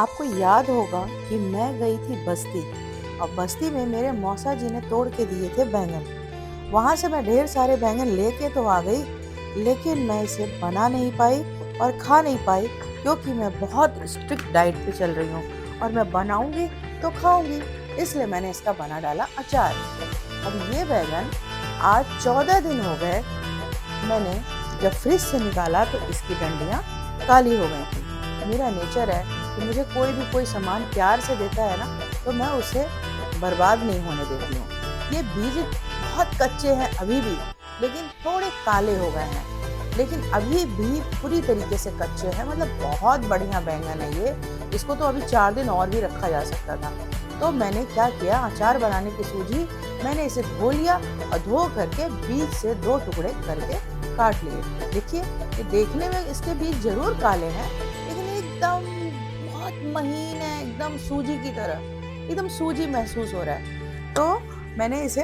आपको याद होगा कि मैं गई थी बस्ती और बस्ती में मेरे मौसा जी ने तोड़ के दिए थे बैंगन। वहां से मैं ढेर सारे बैंगन लेके तो आ गई, लेकिन मैं इसे बना नहीं पाई और खा नहीं पाई क्योंकि मैं बहुत स्ट्रिक्ट डाइट पे चल रही हूँ और मैं बनाऊंगी तो खाऊंगी, इसलिए मैंने इसका बना डाला अचार। अब ये बैंगन आज 14 दिन हो गए, मैंने जब फ्रिज से निकाला तो इसकी डंडियाँ काली हो गई थी। मेरा नेचर है कि मुझे कोई सामान प्यार से देता है ना, तो मैं उसे बर्बाद नहीं होने देती हूँ। ये बीज बहुत कच्चे हैं अभी भी, लेकिन थोड़े काले हो गए हैं, लेकिन अभी भी पूरी तरीके से कच्चे हैं। मतलब बहुत बढ़िया बैंगन है ये, इसको तो अभी 4 दिन और भी रखा जा सकता था। तो मैंने क्या किया, अचार बनाने की सूझी, मैंने इसे धो लिया और धो करके बीज से 2 टुकड़े करके काट लिए। देखिए, ये देखने में इसके बीज जरूर काले हैं, लेकिन एकदम बहुत महीन है, एकदम सूजी की तरह, एकदम सूजी महसूस हो रहा है। तो मैंने इसे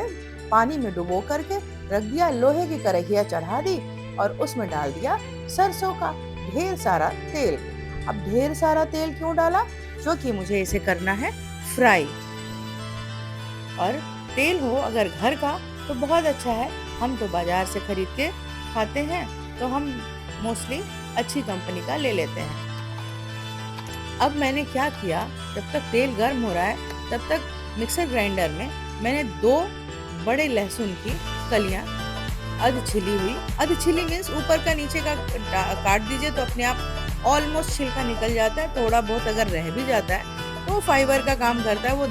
पानी में डुबो करके रख दिया, लोहे की कढ़ाई चढ़ा दी और उसमें डाल दिया सरसों का ढेर सारा तेल। अब ढेर सारा तेल क्यों डाला? क्योंकि मुझे इसे करना है फ्राई। और तेल हो अगर घर का तो बहुत अच्छा है, हम तो बाजार से खरीद के खाते हैं, तो हम मोस्टली अच्छी कंपनी का ले लेते हैं। अब मैंने क्या किया, जब तक तेल गर्म हो रहा है तब तक मिक्सर ग्राइंडर में मैंने 2 बड़े लहसुन की कलियां अध छिली मीन्स ऊपर का नीचे का काट दीजिए तो अपने आप ऑलमोस्ट छिलका निकल जाता है। थोड़ा बहुत अगर रह भी जाता है तो वो फाइबर का काम करता है, वो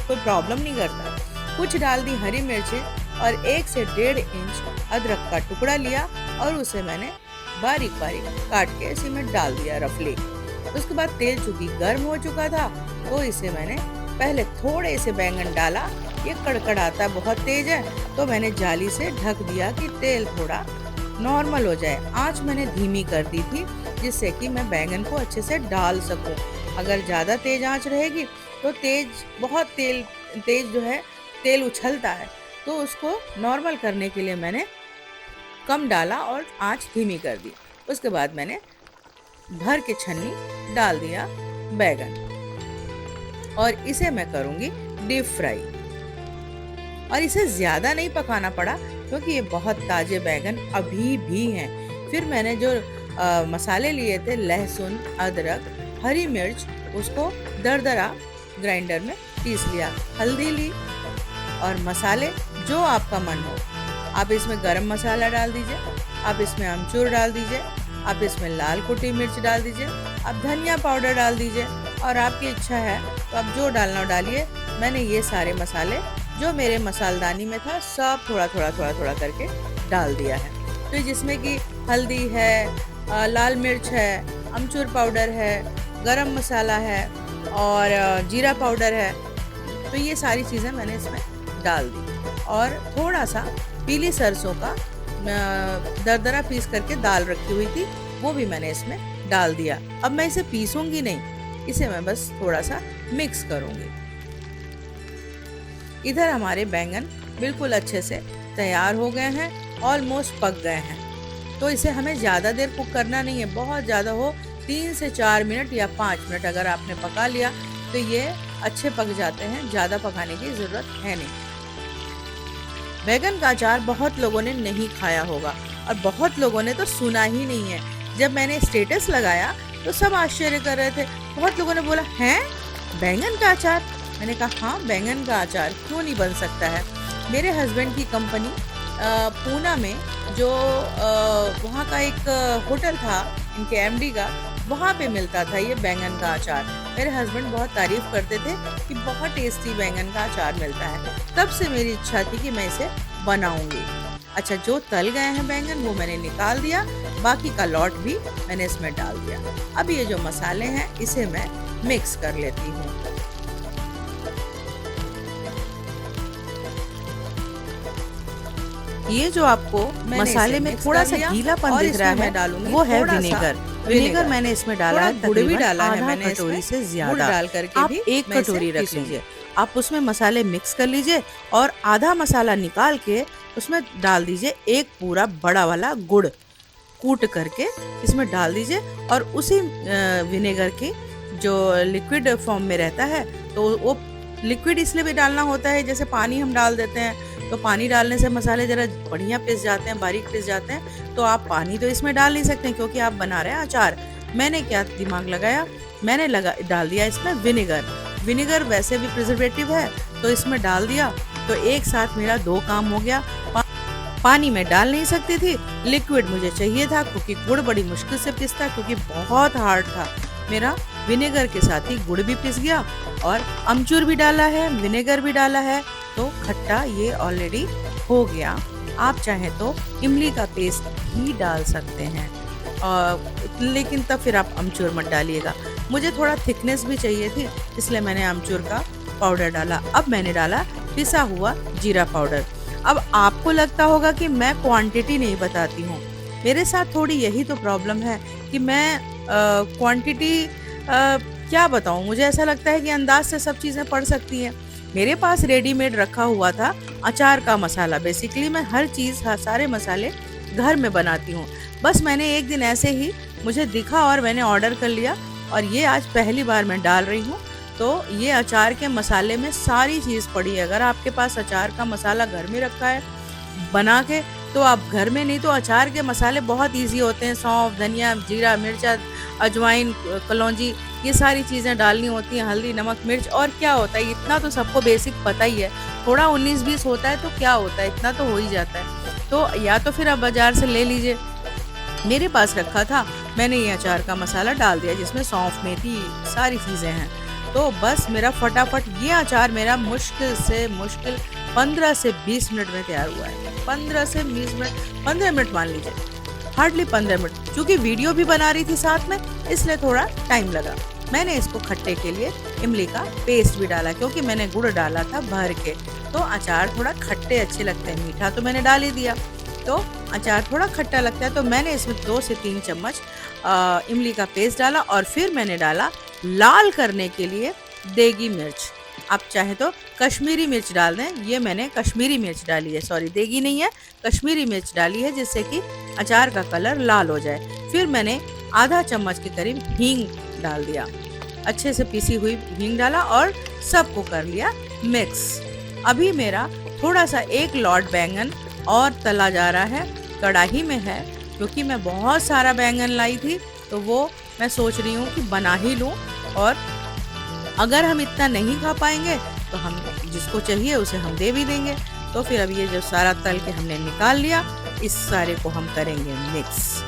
कोई प्रॉब्लम नहीं करता। कुछ डाल दी हरी मिर्ची और 1 से 1.5 इंच अदरक का टुकड़ा लिया और उसे मैंने बारीक बारीक काट के इसी में डाल दिया रफली। उसके बाद तेल चूंकि गर्म हो चुका था तो इसे मैंने पहले थोड़े से बैंगन डाला। ये कड़कड़ाता बहुत तेज है, तो मैंने जाली से ढक दिया कि तेल थोड़ा नॉर्मल हो जाए। आंच मैंने धीमी कर दी थी जिससे कि मैं बैंगन को अच्छे से डाल सकूं। अगर ज़्यादा तेज आंच रहेगी तो बहुत तेज जो है तेल उछलता है, तो उसको नॉर्मल करने के लिए मैंने कम डाला और आंच धीमी कर दी। उसके बाद मैंने भर के छन्नी डाल दिया बैंगन और इसे मैं करूंगी डीप फ्राई। और इसे ज्यादा नहीं पकाना पड़ा क्योंकि ये बहुत ताजे बैंगन अभी भी हैं। फिर मैंने जो मसाले लिए थे, लहसुन, अदरक, हरी मिर्च, उसको दरदरा ग्राइंडर में पीस लिया। हल्दी ली और मसाले जो आपका मन हो, आप इसमें गरम मसाला डाल दीजिए, आप इसमें अमचूर डाल दीजिए, आप इसमें लाल कुटी मिर्च डाल दीजिए, आप धनिया पाउडर डाल दीजिए और आपकी इच्छा है तो आप जो डालना डालिए। मैंने ये सारे मसाले जो मेरे मसालदानी में था सब थोड़ा करके डाल दिया है। तो जिसमें कि हल्दी है, लाल मिर्च है, अमचूर पाउडर है, गरम मसाला है और जीरा पाउडर है, तो ये सारी चीज़ें मैंने इसमें डाल दी। और थोड़ा सा पीली सरसों का दरदरा पीस करके दाल रखी हुई थी, वो भी मैंने इसमें डाल दिया। अब मैं इसे पीसूंगी नहीं, इसे मैं बस थोड़ा सा मिक्स करूंगी। इधर हमारे बैंगन बिल्कुल अच्छे से तैयार हो गए हैं, ऑलमोस्ट पक गए हैं। तो इसे हमें ज़्यादा देर कुक करना नहीं है, बहुत ज़्यादा हो 3 से 4 मिनट या 5 मिनट अगर आपने पका लिया तो ये अच्छे पक जाते हैं, ज़्यादा पकाने की ज़रूरत है नहीं। बैगन का अचार बहुत लोगों ने नहीं खाया होगा और बहुत लोगों ने तो सुना ही नहीं है। जब मैंने स्टेटस लगाया तो सब आश्चर्य कर रहे थे। बहुत लोगों ने बोला, हैं बैंगन का अचार? मैंने कहा हाँ, बैंगन का अचार क्यों नहीं बन सकता है। मेरे हस्बैंड की कंपनी पूना में जो वहाँ का एक होटल था इनके एमडी का, वहाँ पे मिलता था ये बैंगन का अचार। मेरे हस्बैंड बहुत तारीफ करते थे कि बहुत टेस्टी बैंगन का अचार मिलता है। तब से मेरी इच्छा थी कि मैं इसे बनाऊंगी। अच्छा, जो तल गए हैं बैंगन वो मैंने निकाल दिया, बाकी का लॉट भी मैंने इसमें डाल दिया। अब ये जो मसाले हैं इसे मैं मिक्स कर लेती हूँ। ये जो आपको मसाले में थोड़ा सा गीलापन दिख रहा है, वो है विनेगर। विनेगर मैंने इसमें डाला है, गुड़ भी डाला है मैंने, कटोरी से ज्यादा डाल करके आप 1 कटोरी रख लीजिए। आप उसमें मसाले मिक्स कर लीजिए और आधा मसाला निकाल के उसमें डाल दीजिए। एक पूरा बड़ा वाला गुड़ कूट करके इसमें डाल दीजिए और उसी विनेगर की जो लिक्विड फॉर्म में रहता है, तो वो लिक्विड इसलिए भी डालना होता है, जैसे पानी हम डाल देते हैं तो पानी डालने से मसाले ज़रा बढ़िया पिस जाते हैं, बारीक पिस जाते हैं। तो आप पानी तो इसमें डाल नहीं सकते क्योंकि आप बना रहे हैं अचार। मैंने क्या दिमाग लगाया, मैंने डाल दिया इसमें विनेगर। विनेगर वैसे भी प्रिजर्वेटिव है, तो इसमें डाल दिया, तो एक साथ मेरा 2 काम हो गया। पानी में डाल नहीं सकती थी, लिक्विड मुझे चाहिए था क्योंकि गुड़ बड़ी मुश्किल से पिसता क्योंकि बहुत हार्ड था। मेरा विनेगर के साथ ही गुड़ भी पिस गया और अमचूर भी डाला है, विनेगर भी डाला है, तो खट्टा ये ऑलरेडी हो गया। आप चाहें तो इमली का पेस्ट भी डाल सकते हैं, लेकिन तब फिर आप अमचूर मत डालिएगा। मुझे थोड़ा थिकनेस भी चाहिए थी, इसलिए मैंने अमचूर का पाउडर डाला। अब मैंने डाला पिसा हुआ जीरा पाउडर। अब आपको लगता होगा कि मैं क्वांटिटी नहीं बताती हूँ, मेरे साथ थोड़ी यही तो प्रॉब्लम है कि मैं क्वांटिटी क्या बताऊँ। मुझे ऐसा लगता है कि अंदाज से सब चीज़ें पड़ सकती हैं। मेरे पास रेडीमेड रखा हुआ था अचार का मसाला। बेसिकली मैं हर चीज़, सारे मसाले घर में बनाती हूँ। बस मैंने एक दिन ऐसे ही मुझे दिखा और मैंने ऑर्डर कर लिया, और ये आज पहली बार मैं डाल रही हूँ। तो ये अचार के मसाले में सारी चीज़ पड़ी है। अगर आपके पास अचार का मसाला घर में रखा है बना के, तो आप घर में, नहीं तो अचार के मसाले बहुत इजी होते हैं। सौंफ, धनिया, जीरा, मिर्चा, अजवाइन, कलौंजी, ये सारी चीज़ें डालनी होती हैं, हल्दी, नमक, मिर्च। और क्या होता है, इतना तो सबको बेसिक पता ही है। थोड़ा 19-20 होता है तो क्या होता है, इतना तो हो ही जाता है। तो या तो फिर आप बाज़ार से ले लीजिए। मेरे पास रखा था, मैंने ये अचार का मसाला डाल दिया जिसमें सौंफ, मेथी, सारी चीज़ें हैं। तो बस मेरा फटाफट ये अचार मेरा मुश्किल से मुश्किल 15 से 20 मिनट में तैयार हुआ है। 15 से 20 मिनट, 15 मिनट मान लीजिए, हार्डली 15 मिनट। क्योंकि वीडियो भी बना रही थी साथ में, इसलिए थोड़ा टाइम लगा। मैंने इसको खट्टे के लिए इमली का पेस्ट भी डाला, क्योंकि मैंने गुड़ डाला था भर के, तो अचार थोड़ा खट्टे अच्छे लगते हैं। मीठा तो मैंने डाल ही दिया, तो अचार थोड़ा खट्टा लगता है। तो मैंने इसमें 2 से 3 चम्मच इमली का पेस्ट डाला, और फिर मैंने डाला लाल करने के लिए देगी मिर्च। आप चाहे तो कश्मीरी मिर्च डाल दें, ये मैंने कश्मीरी मिर्च डाली है, सॉरी देगी नहीं है, कश्मीरी मिर्च डाली है, जिससे कि अचार का कलर लाल हो जाए। फिर मैंने आधा चम्मच के करीब हींग डाल दिया, अच्छे से पीसी हुई हींग डाला और सबको कर लिया मिक्स। अभी मेरा थोड़ा सा 1 लॉट बैंगन और तला जा रहा है, कढ़ाई में है, क्योंकि मैं बहुत सारा बैंगन लाई थी, तो वो मैं सोच रही हूँ कि बना ही लूँ। और अगर हम इतना नहीं खा पाएंगे तो हम जिसको चाहिए उसे हम दे भी देंगे। तो फिर अब ये जो सारा तल के हमने निकाल लिया, इस सारे को हम करेंगे मिक्स।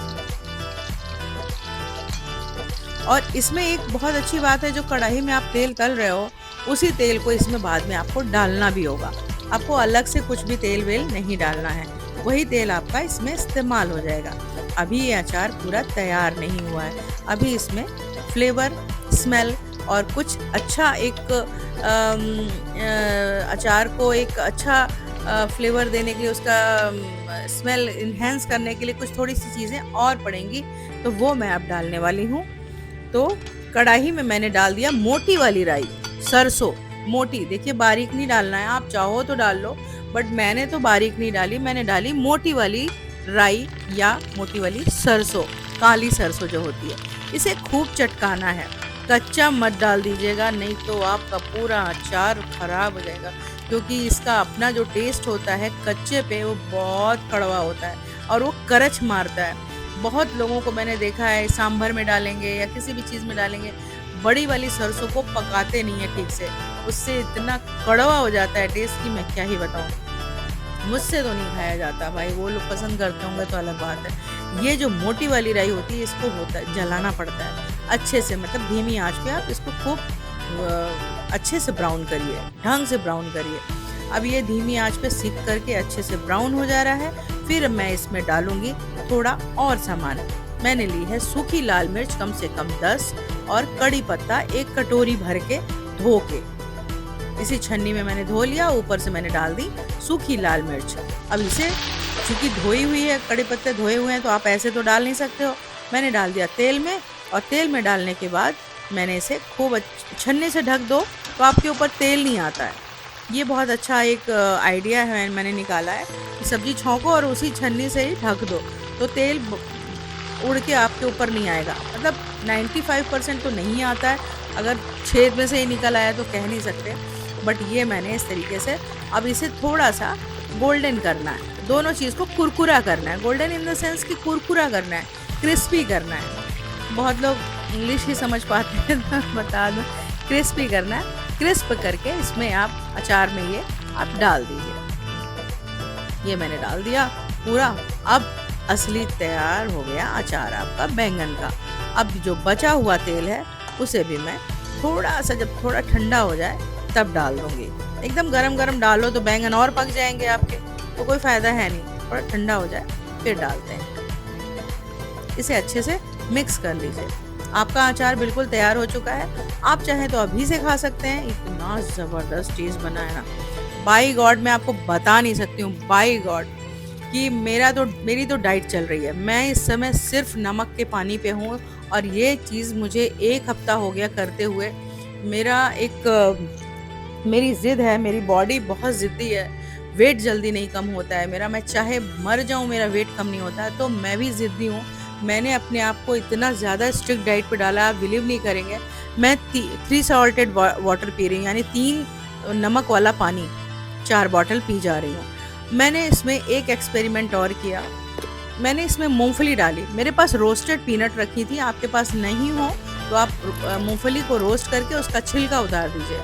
और इसमें एक बहुत अच्छी बात है, जो कढ़ाई में आप तेल तल रहे हो, उसी तेल को इसमें बाद में आपको डालना भी होगा। आपको अलग से कुछ भी तेल वेल नहीं डालना है, वही तेल आपका इसमें इस्तेमाल हो जाएगा। अभी ये अचार पूरा तैयार नहीं हुआ है, अभी इसमें फ्लेवर, स्मेल और कुछ अच्छा एक अचार को एक अच्छा फ्लेवर देने के लिए, उसका स्मेल इन्हेंस करने के लिए कुछ थोड़ी सी चीज़ें और पड़ेंगी, तो वो मैं अब डालने वाली हूँ। तो कढ़ाई में मैंने डाल दिया मोटी वाली राई, सरसों मोटी, देखिए बारीक नहीं डालना है, आप चाहो तो डाल लो, बट मैंने तो बारीक नहीं डाली, मैंने डाली मोटी वाली राई या मोटी वाली सरसों, काली सरसों जो होती है। इसे खूब चटकाना है, कच्चा मत डाल दीजिएगा, नहीं तो आपका पूरा अचार खराब हो जाएगा, क्योंकि इसका अपना जो टेस्ट होता है कच्चे पे वो बहुत कड़वा होता है और वो करच मारता है। बहुत लोगों को मैंने देखा है सांभर में डालेंगे या किसी भी चीज़ में डालेंगे, बड़ी वाली सरसों को पकाते नहीं है ठीक से, उससे इतना कड़वा हो जाता है टेस्ट की मैं क्या ही बताऊँ। मुझसे तो नहीं खाया जाता भाई, वो लोग पसंद करते होंगे तो अलग बात है। ये जो मोटी वाली राई होती है, इसको होता है जलाना पड़ता है अच्छे से, मतलब धीमी आंच पे आप इसको खूब अच्छे से ब्राउन करिए, ढंग से ब्राउन करिए। अब ये धीमी आंच पे सीख करके अच्छे से ब्राउन हो जा रहा है। फिर मैं इसमें डालूंगी थोड़ा और सामान। मैंने ली है सूखी लाल मिर्च कम से कम 10 और कड़ी पत्ता 1 कटोरी भर के धो के, इसी छन्नी में मैंने धो लिया, ऊपर से मैंने डाल दी सूखी लाल मिर्च। अब इसे चूंकि धोई हुई है, कड़ी पत्ते धोए हुए हैं, तो आप ऐसे तो डाल नहीं सकते हो, मैंने डाल दिया तेल में, और तेल में डालने के बाद मैंने इसे खूब छन्नी से ढक दो तो आपके ऊपर तेल नहीं आता है। ये बहुत अच्छा एक आइडिया है, मैंने निकाला है। सब्जी छौंको और उसी छन्नी से ही ढक दो, तो तेल उड़ के आपके ऊपर नहीं आएगा, मतलब 95% तो नहीं आता है, अगर छेद में से ही निकल आया तो कह नहीं सकते, बट ये मैंने इस तरीके से अब इसे थोड़ा सा गोल्डन करना है, दोनों चीज़ को कुरकुरा करना है, गोल्डन इन द सेंस कि कुरकुरा करना है, क्रिस्पी करना है। बहुत लोग इंग्लिश ही समझ पाते हैं तो बता दो, क्रिस्पी करना है। क्रिस्प करके इसमें आप अचार में ये आप डाल दीजिए। ये मैंने डाल दिया पूरा। अब असली तैयार हो गया अचार आपका बैंगन का। अब जो बचा हुआ तेल है उसे भी मैं थोड़ा सा, जब थोड़ा ठंडा हो जाए तब डाल दूंगी। एकदम गरम गरम डालो तो बैंगन और पक जाएंगे आपके, तो कोई फ़ायदा है नहीं। थोड़ा ठंडा हो जाए फिर डालते हैं। इसे अच्छे से मिक्स कर लीजिए। आपका अचार बिल्कुल तैयार हो चुका है। आप चाहें तो अभी से खा सकते हैं। इतना ज़बरदस्त चीज़ बना है ना, बाई गॉड, मैं आपको बता नहीं सकती हूँ, बाई गॉड, कि मेरी तो डाइट चल रही है। मैं इस समय सिर्फ नमक के पानी पे हूँ और ये चीज़ मुझे 1 हफ्ता हो गया करते हुए। मेरी ज़िद है, मेरी बॉडी बहुत ज़िद्दी है, वेट जल्दी नहीं कम होता है मेरा। मैं चाहे मर जाऊँ, मेरा वेट कम नहीं होता है, तो मैं भी ज़िद्दी हूँ। मैंने अपने आप को इतना ज़्यादा स्ट्रिक्ट डाइट पे डाला, आप बिलीव नहीं करेंगे। मैं 3 सॉल्टेड वाटर पी रही हूँ, यानी 3 नमक वाला पानी 4 बॉटल पी जा रही हूँ। मैंने इसमें एक एक्सपेरिमेंट और किया। मैंने इसमें मूंगफली डाली। मेरे पास रोस्टेड पीनट रखी थी, आपके पास नहीं हो तो आप मूंगफली को रोस्ट करके उसका छिलका उतार दीजिए।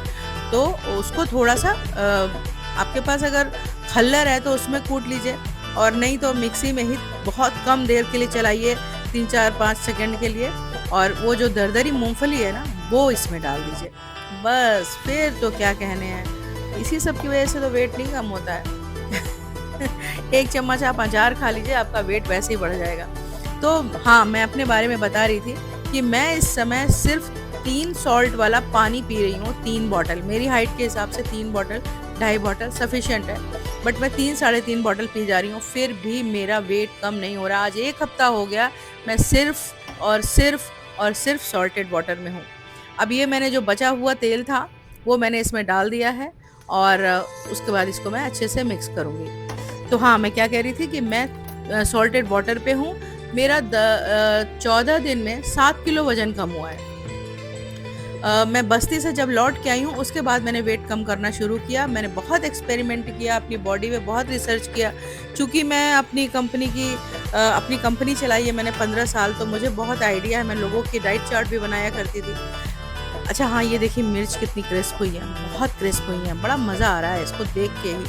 तो उसको थोड़ा सा आपके पास अगर खल्लर है तो उसमें कूट लीजिए, और नहीं तो मिक्सी में ही बहुत कम देर के लिए चलाइए, 3-4-5 सेकंड के लिए, और वो जो दरदरी मूंगफली है ना वो इसमें डाल दीजिए। बस फिर तो क्या कहने हैं, इसी सब की वजह से तो वेट नहीं कम होता है। 1 चम्मच आप अचार खा लीजिए, आपका वेट वैसे ही बढ़ जाएगा। तो हाँ, मैं अपने बारे में बता रही थी कि मैं इस समय सिर्फ 3 सॉल्ट वाला पानी पी रही हूँ, 3 बॉटल। मेरी हाइट के हिसाब से 3 बॉटल, 2.5 बॉटल सफिशिएंट है, बट मैं 3-3.5 बॉटल पी जा रही हूँ, फिर भी मेरा वेट कम नहीं हो रहा। आज 1 हफ्ता हो गया मैं सिर्फ और सिर्फ सॉल्टेड वाटर में हूँ। अब ये मैंने जो बचा हुआ तेल था वो मैंने इसमें डाल दिया है, और उसके बाद इसको मैं अच्छे से मिक्स करूँगी। तो हाँ, मैं क्या कह रही थी कि मैं सॉल्टेड वाटर पे हूँ। मेरा 14 दिन में 7 किलो वज़न कम हुआ है। मैं बस्ती से जब लौट के आई हूँ उसके बाद मैंने वेट कम करना शुरू किया। मैंने बहुत एक्सपेरिमेंट किया, अपनी बॉडी में बहुत रिसर्च किया। चूँकि मैं अपनी कंपनी चलाई है मैंने 15 साल, तो मुझे बहुत आइडिया है। मैं लोगों की डाइट चार्ट भी बनाया करती थी। अच्छा हाँ, ये देखिए मिर्च कितनी क्रिस्प हुई है, बहुत क्रिस्प हुई है। बड़ा मज़ा आ रहा है इसको देख के ही,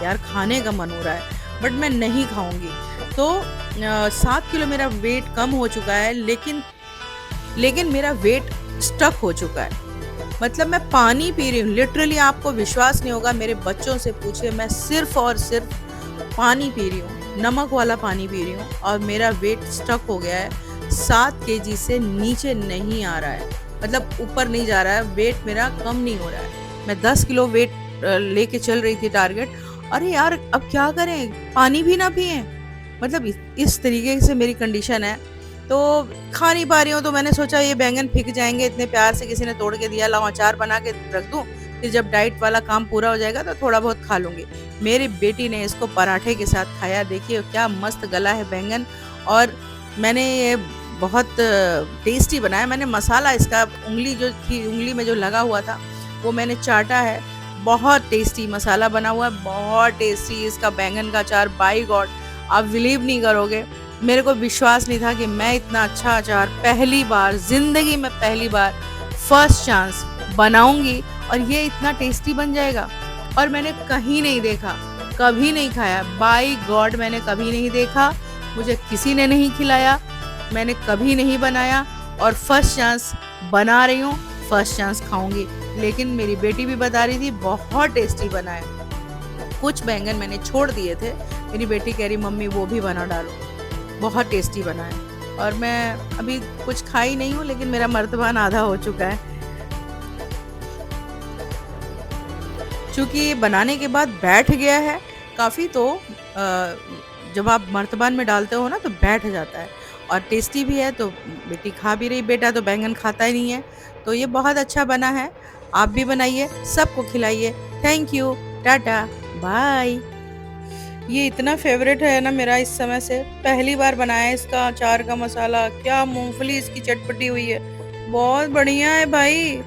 यार खाने का मन हो रहा है, बट मैं नहीं खाऊंगी। तो 7 किलो मेरा वेट कम हो चुका है, लेकिन मेरा वेट स्टक हो चुका है। मतलब मैं पानी पी रही हूँ, लिटरली आपको विश्वास नहीं होगा, मेरे बच्चों से पूछिए, मैं सिर्फ और सिर्फ पानी पी रही हूँ, नमक वाला पानी पी रही हूँ, और मेरा वेट स्टक हो गया है। 7 केजी से नीचे नहीं आ रहा है, मतलब ऊपर नहीं जा रहा है, वेट मेरा कम नहीं हो रहा है। मैं 10 किलो वेट लेके चल रही थी टारगेट। अरे यार, अब क्या करें, पानी भी ना पिए, मतलब इस तरीके से मेरी कंडीशन है। तो खा नहीं पा रही हूँ, तो मैंने सोचा ये बैंगन फेंक जाएंगे, इतने प्यार से किसी ने तोड़ के दिया, लाओ अचार बना के रख दूँ, फिर जब डाइट वाला काम पूरा हो जाएगा तो थोड़ा बहुत खा लूँगी। मेरी बेटी ने इसको पराठे के साथ खाया, देखिए क्या मस्त गला है बैंगन। और मैंने ये बहुत टेस्टी बनाया। मैंने मसाला इसका उंगली में जो लगा हुआ था वो मैंने चाटा है। बहुत टेस्टी मसाला बना हुआ है, बहुत टेस्टी इसका बैंगन का अचार। बाय गॉड, आप बिलीव नहीं करोगे, मेरे को विश्वास नहीं था कि मैं इतना अच्छा अचार पहली बार ज़िंदगी में, पहली बार, फर्स्ट चांस बनाऊंगी और ये इतना टेस्टी बन जाएगा। और मैंने कहीं नहीं देखा, कभी नहीं खाया, बाय गॉड मैंने कभी नहीं देखा, मुझे किसी ने नहीं खिलाया, मैंने कभी नहीं बनाया, और फर्स्ट चांस बना रही हूँ, फर्स्ट चांस खाऊंगी। लेकिन मेरी बेटी भी बता रही थी बहुत टेस्टी बना है। कुछ बैंगन मैंने छोड़ दिए थे, मेरी बेटी कह रही मम्मी वो भी बना डालो, बहुत टेस्टी बना है। और मैं अभी कुछ खाई नहीं हूँ, लेकिन मेरा मर्तबान आधा हो चुका है। चूँकि बनाने के बाद बैठ गया है काफ़ी, तो जब आप मर्तबान में डालते हो ना तो बैठ जाता है, और टेस्टी भी है। तो बेटी खा भी रही, बेटा तो बैंगन खाता ही नहीं है। तो ये बहुत अच्छा बना है, आप भी बनाइए, सबको खिलाइए। Thank you, tata, bye. ये इतना फेवरेट है ना मेरा इस समय से। पहली बार बनाया है इसका अचार का मसाला। क्या मूंगफली इसकी चटपटी हुई है। बहुत बढ़िया है भाई।